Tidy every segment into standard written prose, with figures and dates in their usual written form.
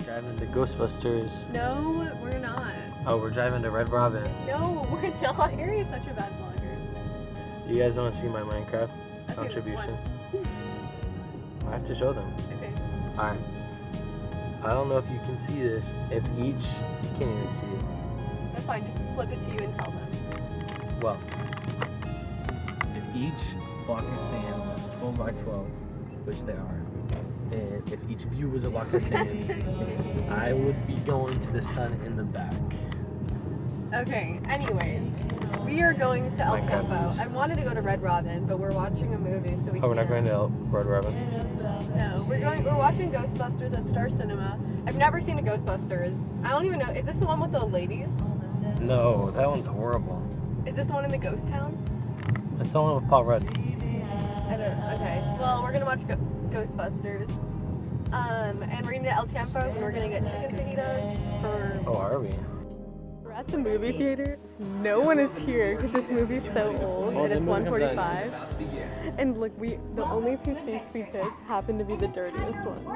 Driving to Ghostbusters. No, we're not. Oh, we're driving to Red Robin. No, we're not. Harry is such a bad vlogger. You guys want to see my Minecraft Okay, contribution? I have to show them. Okay. Alright. I don't know if you can see this. If each... You can't even see it. That's fine. Just flip it to you and tell them. Well, if each block of sand was 12 by 12, which they are, and if each of you was a block of sand, I would be going to the sun in the back. Okay, anyways, we are going to El Campo. I wanted to go to Red Robin, but we're watching a movie, so we Oh, we're not going to Red Robin? No, we're watching Ghostbusters at Star Cinema. I've never seen a Ghostbusters. I don't even know, is this the one with the ladies? No, that one's horrible. Is this the one in the ghost town? It's the one with Paul Rudd. Okay, well, we're gonna watch Ghostbusters. And we're gonna get El Campo, and we're gonna get chicken fajitas for... Oh, are we? We're at the movie theater. No one is here because this movie's so old, and it's 1:45. And look, the only two seats we picked happen to be the dirtiest ones.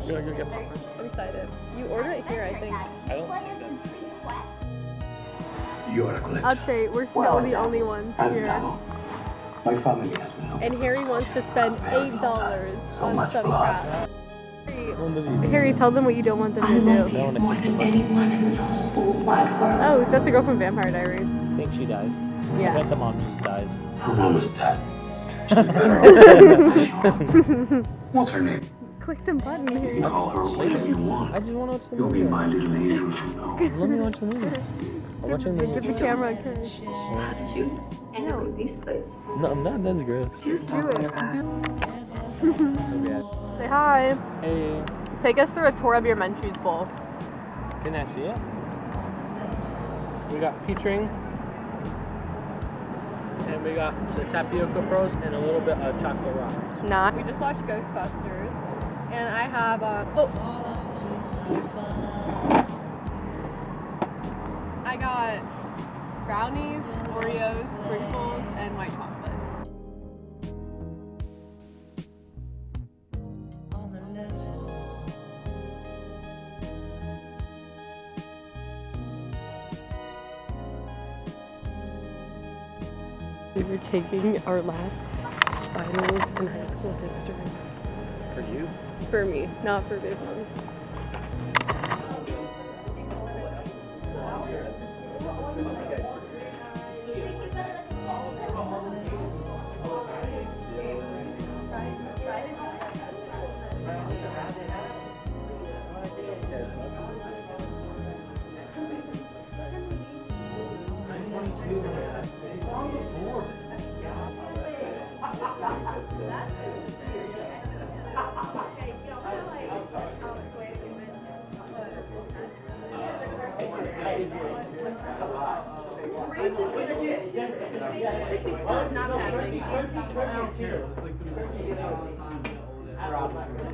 You're gonna get popcorn? I'm excited. You order it here, I think. I don't think that's... You are correct. Update, we're still the only ones here. My family has been over. And Harry wants to spend $8 on some crap. Harry, tell them what you don't want them to do. More than anyone in this whole wide world. Oh, so that's the girl from Vampire Diaries. I think she dies. Yeah. I bet the mom just dies. Her mom was dead. What's her name? Click the button, Harry. You call her whatever you want. I just want to watch the You'll movie. be my little angel, you know. Let me watch the movie. I'm watching the Give movie. the camera a kiss. Attitude and No. these place. No, I'm not. That's gross. Just do it. Okay. Say hi. Hey, Take us through a tour of your Menchie's bowl. can I see it? We got peach ring. And we got the tapioca pearls and a little bit of chocolate rocks. Not. We just watched Ghostbusters, and I have I got brownies, Oreos, sprinkles, and white chocolate. We were taking our last finals in high school history. For you? For me, not for Big Mom.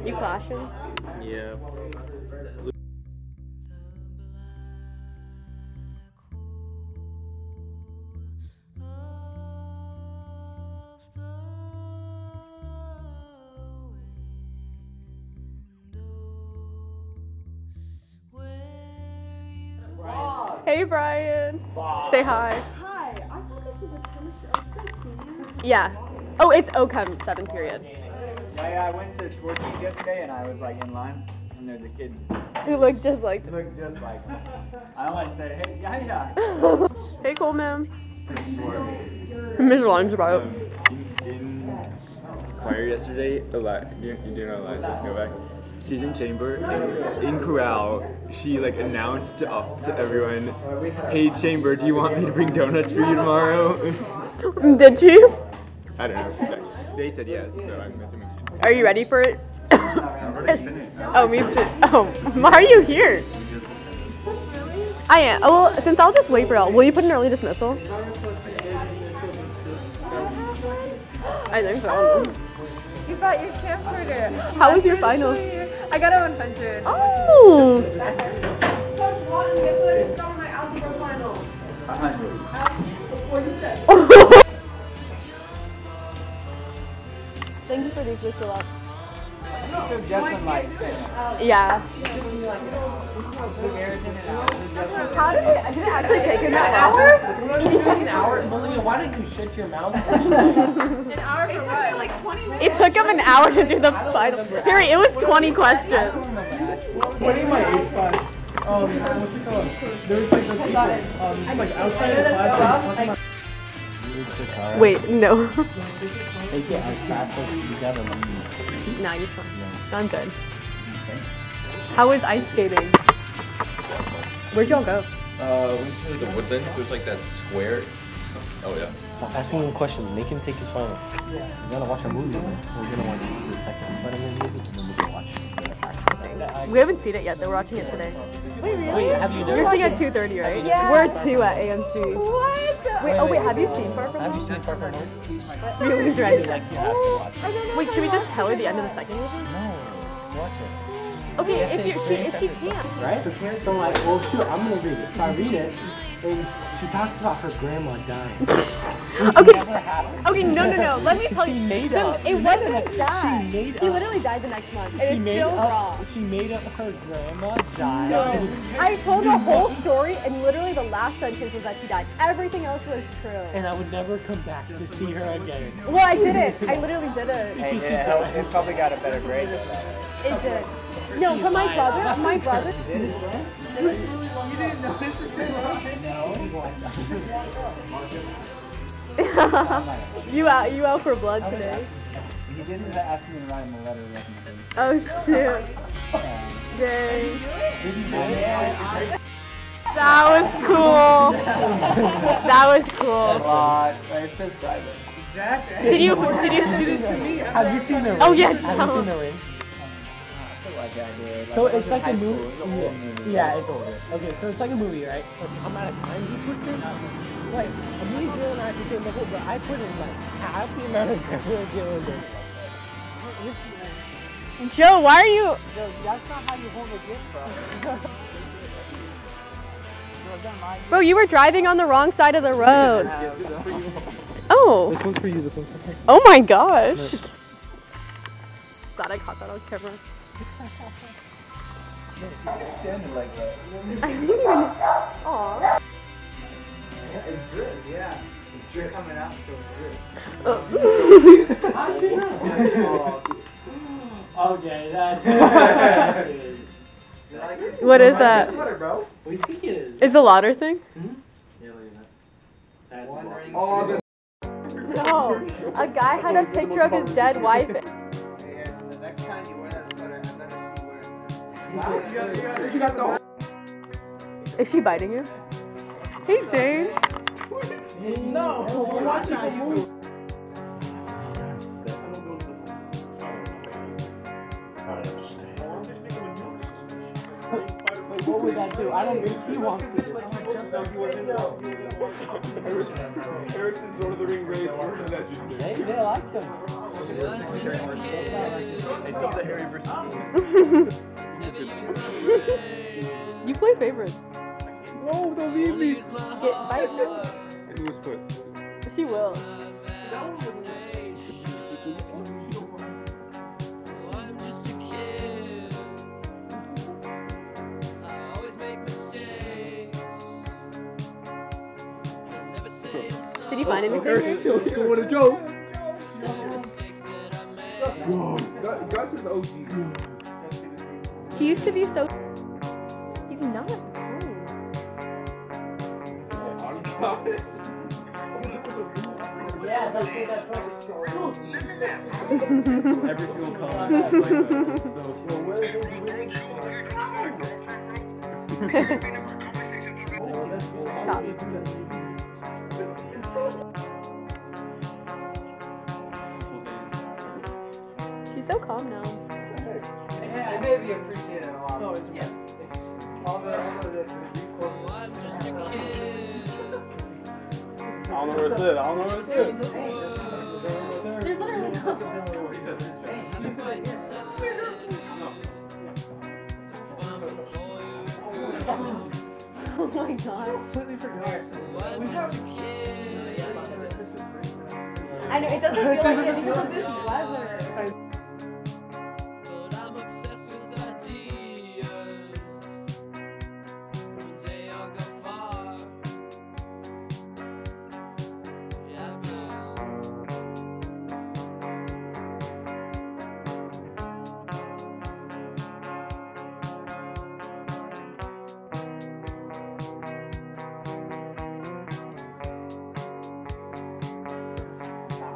You flashing? Yeah. Hey Brian. Say hi. Hi, I thought this was a chemistry. Yeah. Oh, it's OChem 7th period. I went to Schwartz's yesterday and I was like in line and there's a kid. You look just like He looked just like him. I don't want to say, hey, yeah. Hey Coleman. Mr. Lunch about In choir yesterday, you do know Eliza, go back. She's in chamber, and in chorale, she like announced to everyone, "Hey chamber, do you want me to bring donuts for you tomorrow?" Did you? I don't know. They said yes, so I'm assuming. Are you ready for it? Oh, me too. Oh, why are you here? I am. Oh, well, since I'll just wait for it, will you put an early dismissal? I think so. You got your camcorder. How was your final? I got a 100. Oh! Guess what I just got my algebra finals? 100. Thank you for the official up. Just in like 10 minutes. Yeah. How did it actually take him that hour? It took an hour. Malia, why didn't you shut your mouth? An hour for what? Like 20 minutes. It took him an hour to do the final. Harry, it was 20 questions. What in my age class? What's it called? There was like a it's like outside of the class. Wait, no. Take it as fast as you gotta leave. Nah, you're fine. I'm good. How was ice skating? Where'd y'all go? Went to the Woodlands. There's like that square. Oh yeah. Stop asking him questions. Make him take his phone. Yeah. We gotta watch a movie. We're gonna watch the second Spider-Man movie, and then we can watch the actual thing. We haven't seen it yet, though. We're watching it today. Wait, really? Wait, have you never You're seeing watched at 2:30, right? Yeah. We're at 2 at AMC. What? Wait, have you seen Far From Have you Home? seen Far From Home? Really driving. Like you have to watch it. Wait, should we just tell her the end of the second movie? No, watch it. Okay, if she can't. Right? So I'm like, well, shoot, I'm gonna read it. So I read it, and she talks about her grandma dying. Okay. Okay, no. Let me tell She you. made So up. it wasn't that. She made She up. literally died the next month, She and it's made still up. wrong. She made up her grandma died. No, I told the whole story, and literally the last sentence was that she died. Everything else was true. And I would never come back to see her again. Well, I didn't. I literally didn't. Hey, it probably got a better grade though that way. It did. No, but my brother. You didn't know this was you out for blood today? He didn't ask me to write him a letter of recommendation. Oh shoot. Dang. That was cool. That was cool. It's just private. Did you Have you seen the ring? Oh, yes, Have no. you seen the ring? So it's like a movie. Yeah, it's older. Okay, so it's like a movie, right? So the amount of time he puts in, like, me, Jill, and I have to say the whole, but I put in like half the amount of grammar Jill did. Joe, why are you? Joe, that's not how you hold a gift, bro. Bro, you were driving on the wrong side of the road. Oh. This one's for you. This one's for me. Oh my gosh. Glad I caught that on camera. Standing like that. I didn't even. Aw. It's drip, yeah. It's drip coming out, so it's drip. Okay, that's What is that? What do you think it is? Is a louder thing? Yeah, look at that. One ring. Oh, the No. A guy had a picture of his dead wife. The next time you wear that sweater, I better see you got the. Is she biting you? Hey, Dane. No, we're watching a movie. What would that do? I don't think he wants it. Harrison's Lord of the Ring raised legendary. They like them. Hey, some of the Harry versus You play favorites. No, don't leave me. Bite her. Who's foot? She will. Did you find anything? You want a joke? Gus is OG. He used to be so. He's not. Yeah, that's every single comment. Stop. She's so calm now. Yeah, I maybe appreciate it a lot. No, it's all the I don't know where it's at. I don't know where it's at. There's literally no. Oh my god. completely forgot. I know, it doesn't feel like it because of this weather.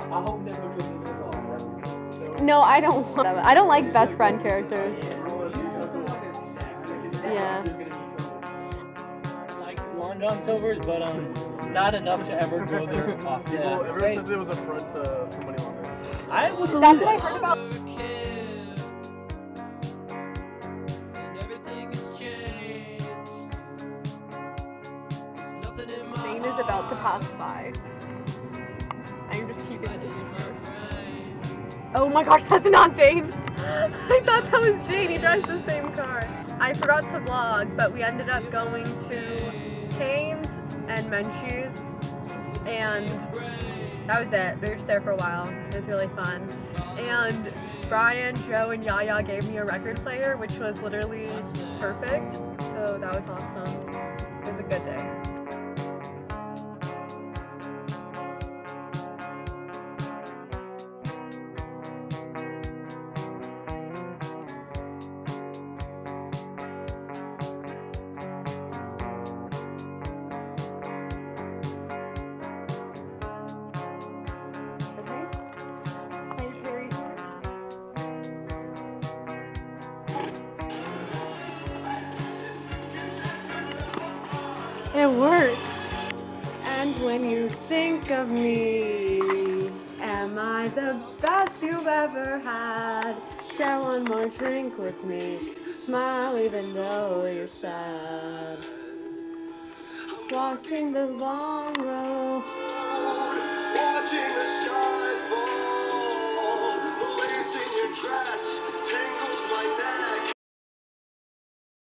hope never goes into the No, I don't want them. I don't like best friend characters. Yeah. Like Long John Silver's, but not enough to ever go there off the Well, everyone says it was a front for money laundering. I would believe That's what I it. heard about. Zane is about to pass by. I'm just keeping it. Oh my gosh, that's not Dane! I thought that was Dane, he drives the same car. I forgot to vlog, but we ended up going to Cane's and Menchie's, and that was it. We were just there for a while. It was really fun. And Brian, Joe, and Yaya gave me a record player, which was literally perfect, so that was awesome. It was a good day. It works. And when you think of me, am I the best you've ever had? Share one more drink with me. Smile even though you're sad. Walking the long road.